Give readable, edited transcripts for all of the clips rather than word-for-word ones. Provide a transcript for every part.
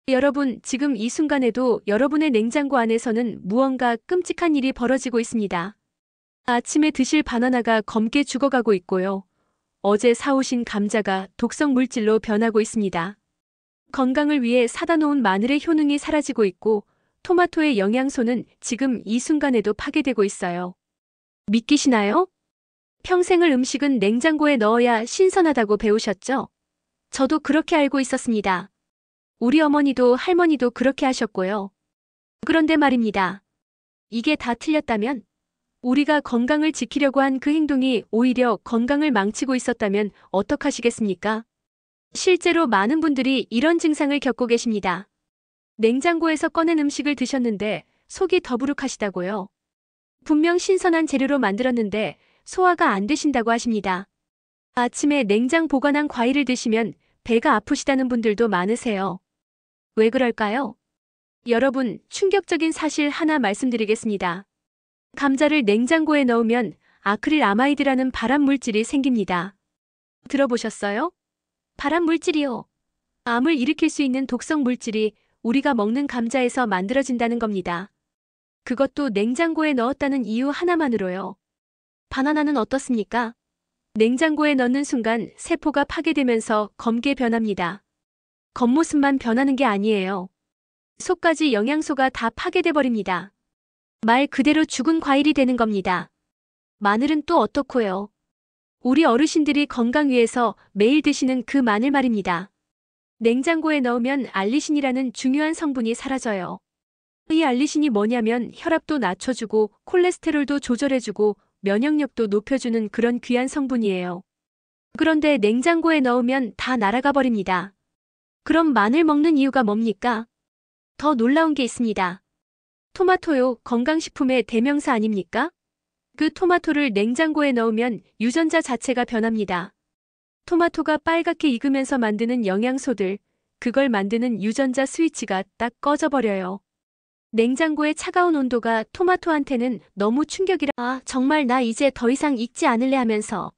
여러분, 지금 이 순간에도 여러분의 냉장고 안에서는 무언가 끔찍한 일이 벌어지고 있습니다. 아침에 드실 바나나가 검게 죽어가고 있고요. 어제 사오신 감자가 독성 물질로 변하고 있습니다. 건강을 위해 사다 놓은 마늘의 효능이 사라지고 있고 토마토의 영양소는 지금 이 순간에도 파괴되고 있어요. 믿기시나요? 평생을 음식은 냉장고에 넣어야 신선하다고 배우셨죠? 저도 그렇게 알고 있었습니다. 우리 어머니도 할머니도 그렇게 하셨고요. 그런데 말입니다. 이게 다 틀렸다면? 우리가 건강을 지키려고 한 그 행동이 오히려 건강을 망치고 있었다면 어떡하시겠습니까? 실제로 많은 분들이 이런 증상을 겪고 계십니다. 냉장고에서 꺼낸 음식을 드셨는데 속이 더부룩하시다고요. 분명 신선한 재료로 만들었는데 소화가 안 되신다고 하십니다. 아침에 냉장 보관한 과일을 드시면 배가 아프시다는 분들도 많으세요. 왜 그럴까요? 여러분, 충격적인 사실 하나 말씀드리겠습니다. 감자를 냉장고에 넣으면 아크릴아마이드라는 발암 물질이 생깁니다. 들어보셨어요? 발암 물질이요. 암을 일으킬 수 있는 독성 물질이 우리가 먹는 감자에서 만들어진다는 겁니다. 그것도 냉장고에 넣었다는 이유 하나만으로요. 바나나는 어떻습니까? 냉장고에 넣는 순간 세포가 파괴되면서 검게 변합니다. 겉모습만 변하는 게 아니에요. 속까지 영양소가 다 파괴돼 버립니다. 말 그대로 죽은 과일이 되는 겁니다. 마늘은 또 어떻고요? 우리 어르신들이 건강 위해서 매일 드시는 그 마늘 말입니다. 냉장고에 넣으면 알리신이라는 중요한 성분이 사라져요. 이 알리신이 뭐냐면 혈압도 낮춰주고 콜레스테롤도 조절해주고 면역력도 높여주는 그런 귀한 성분이에요. 그런데 냉장고에 넣으면 다 날아가 버립니다. 그럼 마늘 먹는 이유가 뭡니까? 더 놀라운 게 있습니다. 토마토요, 건강식품의 대명사 아닙니까? 그 토마토를 냉장고에 넣으면 유전자 자체가 변합니다. 토마토가 빨갛게 익으면서 만드는 영양소들, 그걸 만드는 유전자 스위치가 딱 꺼져버려요. 냉장고의 차가운 온도가 토마토한테는 너무 충격이라 정말 나 이제 더 이상 익지 않을래 하면서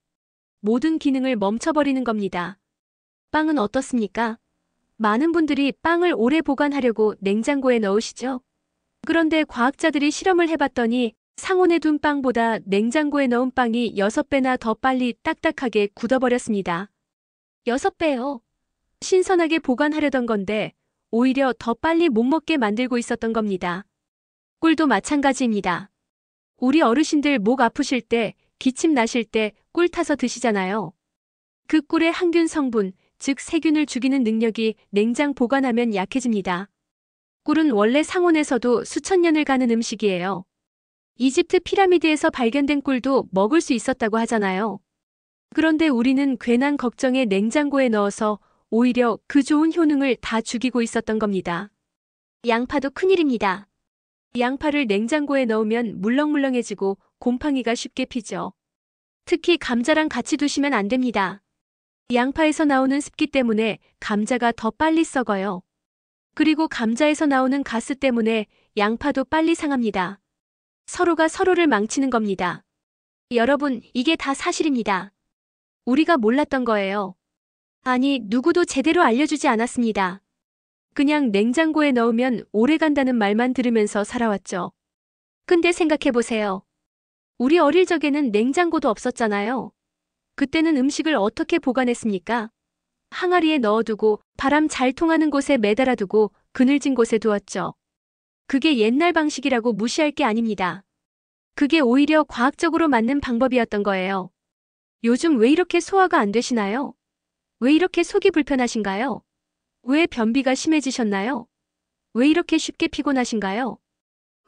모든 기능을 멈춰버리는 겁니다. 빵은 어떻습니까? 많은 분들이 빵을 오래 보관하려고 냉장고에 넣으시죠? 그런데 과학자들이 실험을 해봤더니 상온에 둔 빵보다 냉장고에 넣은 빵이 6배나 더 빨리 딱딱하게 굳어버렸습니다. 6배요. 신선하게 보관하려던 건데 오히려 더 빨리 못 먹게 만들고 있었던 겁니다. 꿀도 마찬가지입니다. 우리 어르신들 목 아프실 때, 기침 나실 때 꿀 타서 드시잖아요. 그 꿀의 항균 성분, 즉 세균을 죽이는 능력이 냉장 보관하면 약해집니다. 꿀은 원래 상온에서도 수천 년을 가는 음식이에요. 이집트 피라미드에서 발견된 꿀도 먹을 수 있었다고 하잖아요. 그런데 우리는 괜한 걱정에 냉장고에 넣어서 오히려 그 좋은 효능을 다 죽이고 있었던 겁니다. 양파도 큰일입니다. 양파를 냉장고에 넣으면 물렁물렁해지고 곰팡이가 쉽게 피죠. 특히 감자랑 같이 두시면 안 됩니다. 양파에서 나오는 습기 때문에 감자가 더 빨리 썩어요. 그리고 감자에서 나오는 가스 때문에 양파도 빨리 상합니다. 서로가 서로를 망치는 겁니다. 여러분, 이게 다 사실입니다. 우리가 몰랐던 거예요. 아니, 누구도 제대로 알려주지 않았습니다. 그냥 냉장고에 넣으면 오래 간다는 말만 들으면서 살아왔죠. 근데 생각해보세요. 우리 어릴 적에는 냉장고도 없었잖아요. 그때는 음식을 어떻게 보관했습니까? 항아리에 넣어두고 바람 잘 통하는 곳에 매달아두고 그늘진 곳에 두었죠. 그게 옛날 방식이라고 무시할 게 아닙니다. 그게 오히려 과학적으로 맞는 방법이었던 거예요. 요즘 왜 이렇게 소화가 안 되시나요? 왜 이렇게 속이 불편하신가요? 왜 변비가 심해지셨나요? 왜 이렇게 쉽게 피곤하신가요?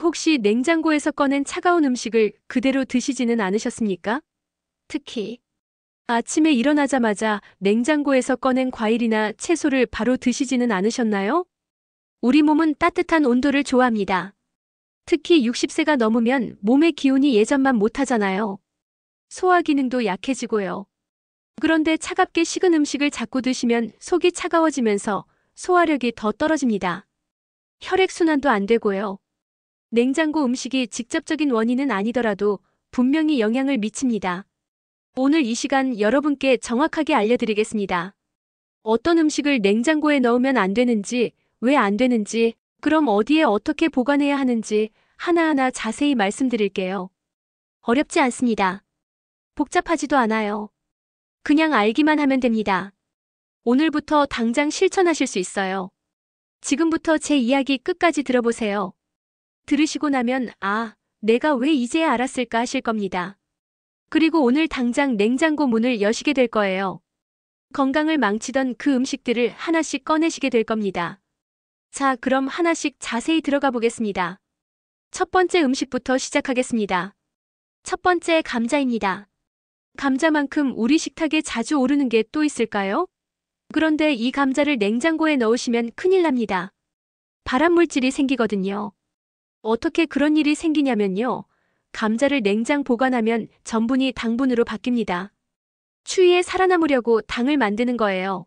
혹시 냉장고에서 꺼낸 차가운 음식을 그대로 드시지는 않으셨습니까? 특히 아침에 일어나자마자 냉장고에서 꺼낸 과일이나 채소를 바로 드시지는 않으셨나요? 우리 몸은 따뜻한 온도를 좋아합니다. 특히 60세가 넘으면 몸의 기운이 예전만 못하잖아요. 소화 기능도 약해지고요. 그런데 차갑게 식은 음식을 자꾸 드시면 속이 차가워지면서 소화력이 더 떨어집니다. 혈액순환도 안 되고요. 냉장고 음식이 직접적인 원인은 아니더라도 분명히 영향을 미칩니다. 오늘 이 시간 여러분께 정확하게 알려드리겠습니다. 어떤 음식을 냉장고에 넣으면 안 되는지, 왜 안 되는지, 그럼 어디에 어떻게 보관해야 하는지 하나하나 자세히 말씀드릴게요. 어렵지 않습니다. 복잡하지도 않아요. 그냥 알기만 하면 됩니다. 오늘부터 당장 실천하실 수 있어요. 지금부터 제 이야기 끝까지 들어보세요. 들으시고 나면 내가 왜 이제야 알았을까 하실 겁니다. 그리고 오늘 당장 냉장고 문을 여시게 될 거예요. 건강을 망치던 그 음식들을 하나씩 꺼내시게 될 겁니다. 자, 그럼 하나씩 자세히 들어가 보겠습니다. 첫 번째 음식부터 시작하겠습니다. 첫 번째, 감자입니다. 감자만큼 우리 식탁에 자주 오르는 게 또 있을까요? 그런데 이 감자를 냉장고에 넣으시면 큰일 납니다. 발암물질이 생기거든요. 어떻게 그런 일이 생기냐면요. 감자를 냉장 보관하면 전분이 당분으로 바뀝니다. 추위에 살아남으려고 당을 만드는 거예요.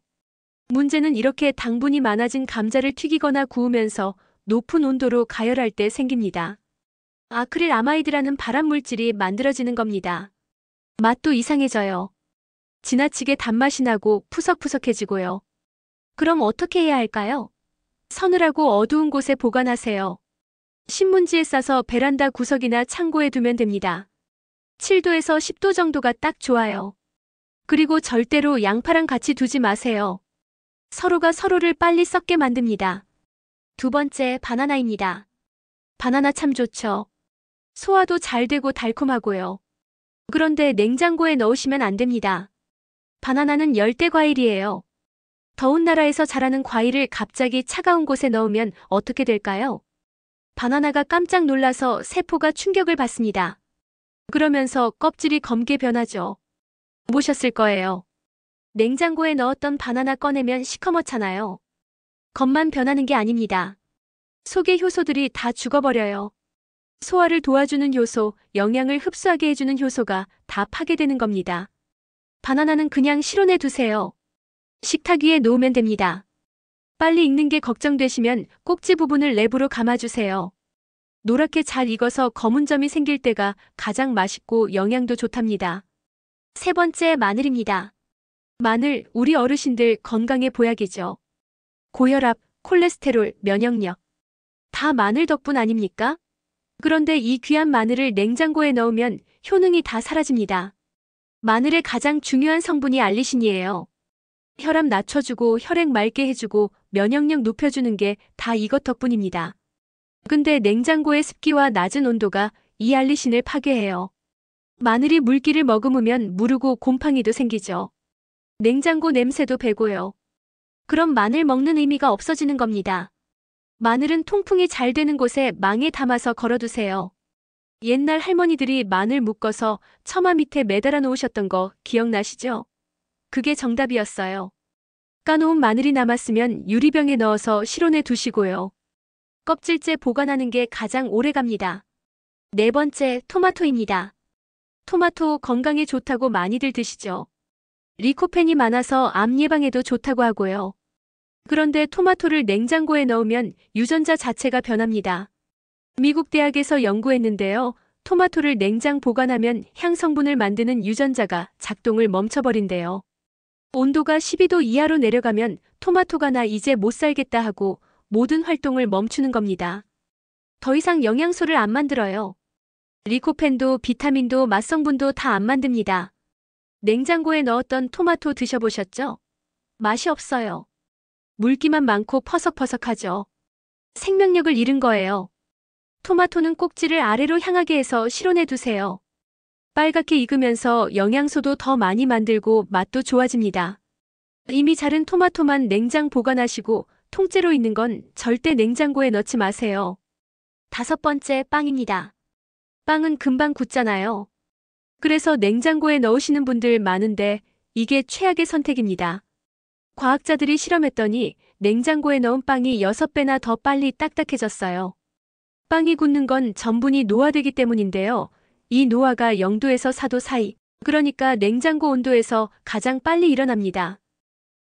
문제는 이렇게 당분이 많아진 감자를 튀기거나 구우면서 높은 온도로 가열할 때 생깁니다. 아크릴아마이드라는 발암물질이 만들어지는 겁니다. 맛도 이상해져요. 지나치게 단맛이 나고 푸석푸석해지고요. 그럼 어떻게 해야 할까요? 서늘하고 어두운 곳에 보관하세요. 신문지에 싸서 베란다 구석이나 창고에 두면 됩니다. 7도에서 10도 정도가 딱 좋아요. 그리고 절대로 양파랑 같이 두지 마세요. 서로가 서로를 빨리 썩게 만듭니다. 두 번째, 바나나입니다. 바나나 참 좋죠. 소화도 잘 되고 달콤하고요. 그런데 냉장고에 넣으시면 안 됩니다. 바나나는 열대 과일이에요. 더운 나라에서 자라는 과일을 갑자기 차가운 곳에 넣으면 어떻게 될까요? 바나나가 깜짝 놀라서 세포가 충격을 받습니다. 그러면서 껍질이 검게 변하죠. 보셨을 거예요. 냉장고에 넣었던 바나나 꺼내면 시커멓잖아요. 겉만 변하는 게 아닙니다. 속의 효소들이 다 죽어버려요. 소화를 도와주는 효소, 영양을 흡수하게 해주는 효소가 다 파괴되는 겁니다. 바나나는 그냥 실온에 두세요. 식탁 위에 놓으면 됩니다. 빨리 익는 게 걱정되시면 꼭지 부분을 랩으로 감아주세요. 노랗게 잘 익어서 검은 점이 생길 때가 가장 맛있고 영양도 좋답니다. 세 번째, 마늘입니다. 마늘, 우리 어르신들 건강의 보약이죠. 고혈압, 콜레스테롤, 면역력. 다 마늘 덕분 아닙니까? 그런데 이 귀한 마늘을 냉장고에 넣으면 효능이 다 사라집니다. 마늘의 가장 중요한 성분이 알리신이에요. 혈압 낮춰주고 혈액 맑게 해주고 면역력 높여주는 게 다 이것 덕분입니다. 근데 냉장고의 습기와 낮은 온도가 이 알리신을 파괴해요. 마늘이 물기를 머금으면 무르고 곰팡이도 생기죠. 냉장고 냄새도 배고요. 그럼 마늘 먹는 의미가 없어지는 겁니다. 마늘은 통풍이 잘 되는 곳에 망에 담아서 걸어두세요. 옛날 할머니들이 마늘 묶어서 처마 밑에 매달아 놓으셨던 거 기억나시죠? 그게 정답이었어요. 까놓은 마늘이 남았으면 유리병에 넣어서 실온에 두시고요. 껍질째 보관하는 게 가장 오래 갑니다. 네 번째, 토마토입니다. 토마토 건강에 좋다고 많이들 드시죠. 리코펜이 많아서 암 예방에도 좋다고 하고요. 그런데 토마토를 냉장고에 넣으면 유전자 자체가 변합니다. 미국 대학에서 연구했는데요. 토마토를 냉장 보관하면 향 성분을 만드는 유전자가 작동을 멈춰버린대요. 온도가 12도 이하로 내려가면 토마토가 나 이제 못 살겠다 하고 모든 활동을 멈추는 겁니다. 더 이상 영양소를 안 만들어요. 리코펜도 비타민도 맛성분도 다 안 만듭니다. 냉장고에 넣었던 토마토 드셔보셨죠? 맛이 없어요. 물기만 많고 퍼석퍼석하죠. 생명력을 잃은 거예요. 토마토는 꼭지를 아래로 향하게 해서 실온에 두세요. 빨갛게 익으면서 영양소도 더 많이 만들고 맛도 좋아집니다. 이미 자른 토마토만 냉장 보관하시고 통째로 있는 건 절대 냉장고에 넣지 마세요. 다섯 번째, 빵입니다. 빵은 금방 굳잖아요. 그래서 냉장고에 넣으시는 분들 많은데 이게 최악의 선택입니다. 과학자들이 실험했더니 냉장고에 넣은 빵이 6배나 더 빨리 딱딱해졌어요. 빵이 굳는 건 전분이 노화되기 때문인데요. 이 노화가 0도에서 4도 사이, 그러니까 냉장고 온도에서 가장 빨리 일어납니다.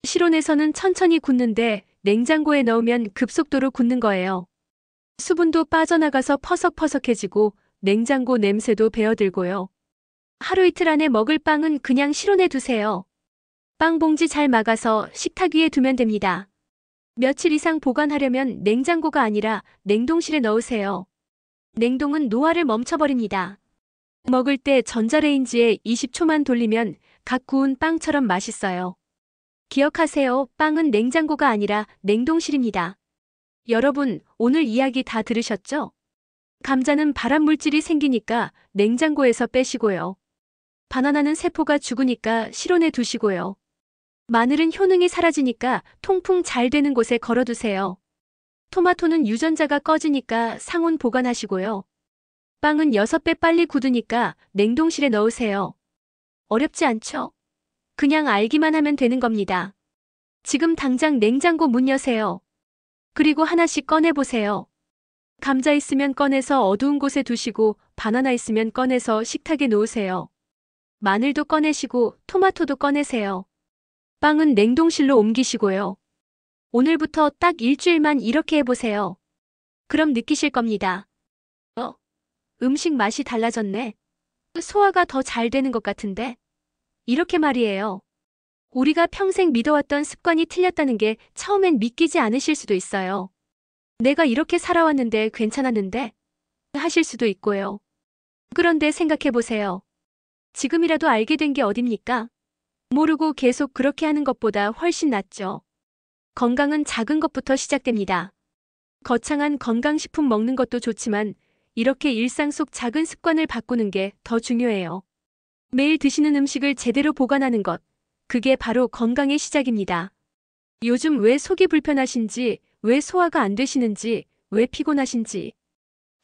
실온에서는 천천히 굳는데 냉장고에 넣으면 급속도로 굳는 거예요. 수분도 빠져나가서 퍼석퍼석해지고 냉장고 냄새도 배어들고요. 하루 이틀 안에 먹을 빵은 그냥 실온에 두세요. 빵 봉지 잘 막아서 식탁 위에 두면 됩니다. 며칠 이상 보관하려면 냉장고가 아니라 냉동실에 넣으세요. 냉동은 노화를 멈춰버립니다. 먹을 때 전자레인지에 20초만 돌리면 갓 구운 빵처럼 맛있어요. 기억하세요. 빵은 냉장고가 아니라 냉동실입니다. 여러분, 오늘 이야기 다 들으셨죠? 감자는 발암 물질이 생기니까 냉장고에서 빼시고요. 바나나는 세포가 죽으니까 실온에 두시고요. 마늘은 효능이 사라지니까 통풍 잘 되는 곳에 걸어두세요. 토마토는 유전자가 꺼지니까 상온 보관하시고요. 빵은 6배 빨리 굳으니까 냉동실에 넣으세요. 어렵지 않죠? 그냥 알기만 하면 되는 겁니다. 지금 당장 냉장고 문 여세요. 그리고 하나씩 꺼내보세요. 감자 있으면 꺼내서 어두운 곳에 두시고 바나나 있으면 꺼내서 식탁에 놓으세요. 마늘도 꺼내시고 토마토도 꺼내세요. 빵은 냉동실로 옮기시고요. 오늘부터 딱 일주일만 이렇게 해보세요. 그럼 느끼실 겁니다. 음식 맛이 달라졌네. 소화가 더 잘 되는 것 같은데? 이렇게 말이에요. 우리가 평생 믿어왔던 습관이 틀렸다는 게 처음엔 믿기지 않으실 수도 있어요. 내가 이렇게 살아왔는데 괜찮았는데? 하실 수도 있고요. 그런데 생각해보세요. 지금이라도 알게 된 게 어딥니까? 모르고 계속 그렇게 하는 것보다 훨씬 낫죠. 건강은 작은 것부터 시작됩니다. 거창한 건강식품 먹는 것도 좋지만 이렇게 일상 속 작은 습관을 바꾸는 게 더 중요해요. 매일 드시는 음식을 제대로 보관하는 것, 그게 바로 건강의 시작입니다. 요즘 왜 속이 불편하신지, 왜 소화가 안 되시는지, 왜 피곤하신지.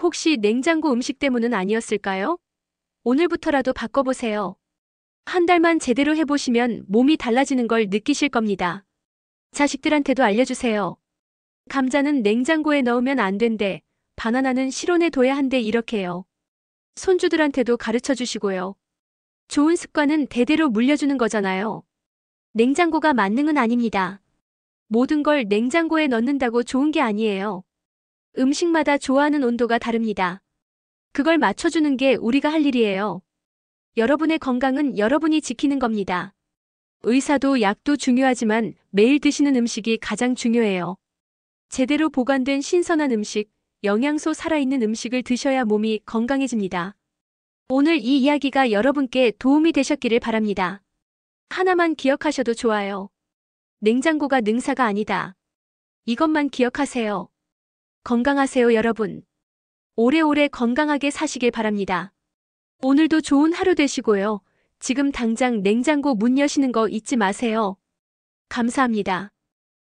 혹시 냉장고 음식 때문은 아니었을까요? 오늘부터라도 바꿔보세요. 한 달만 제대로 해보시면 몸이 달라지는 걸 느끼실 겁니다. 자식들한테도 알려주세요. 감자는 냉장고에 넣으면 안 된대. 바나나는 실온에 둬야 한대 이렇게요. 손주들한테도 가르쳐 주시고요. 좋은 습관은 대대로 물려주는 거잖아요. 냉장고가 만능은 아닙니다. 모든 걸 냉장고에 넣는다고 좋은 게 아니에요. 음식마다 좋아하는 온도가 다릅니다. 그걸 맞춰주는 게 우리가 할 일이에요. 여러분의 건강은 여러분이 지키는 겁니다. 의사도 약도 중요하지만 매일 드시는 음식이 가장 중요해요. 제대로 보관된 신선한 음식, 영양소 살아있는 음식을 드셔야 몸이 건강해집니다. 오늘 이 이야기가 여러분께 도움이 되셨기를 바랍니다. 하나만 기억하셔도 좋아요. 냉장고가 능사가 아니다. 이것만 기억하세요. 건강하세요, 여러분. 오래오래 건강하게 사시길 바랍니다. 오늘도 좋은 하루 되시고요. 지금 당장 냉장고 문 여시는 거 잊지 마세요. 감사합니다.